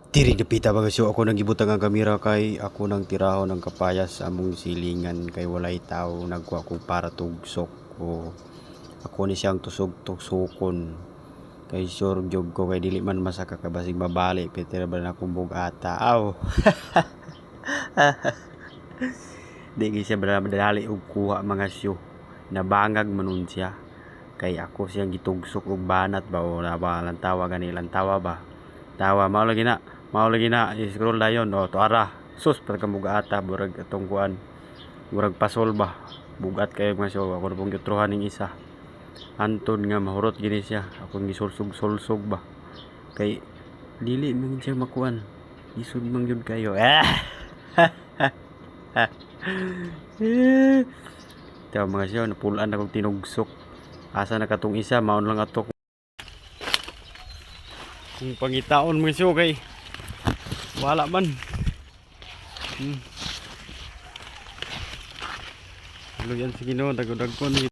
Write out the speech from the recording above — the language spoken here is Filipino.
Tiri dapita ba so ako nang gibutang ang kamera kay ako nang tiraho ng kapayas sa among silingan kay walay tao nagkuha ko para tugsok o ako ni siyang tusog-tugsokon kay sure jog ko kay dili man masaka ka basig mabali peter ba na kumbog ata aw. Di siya dali og kuha mga syo nabangag manon siya kay ako siyang gitugsok og banat ba o ba lantawa gani lantawa ba tawa mao lagi na i-scroll dayon o tuara sus pagka muga ata burag atong kuan burag pasol ba bugat kayo mga syo ako na pong gitrohan ning isa anton nga mahurot gini siya akong gisulsog-sulsog ba kay dili man siya makuan isud man gyud kayo tawa mga syo napulaan akong tinugsok asa na katong isa maon lang ato kung pangitaon mga syo kay wala man. Ano yan si Ginoo, dagdag ko ni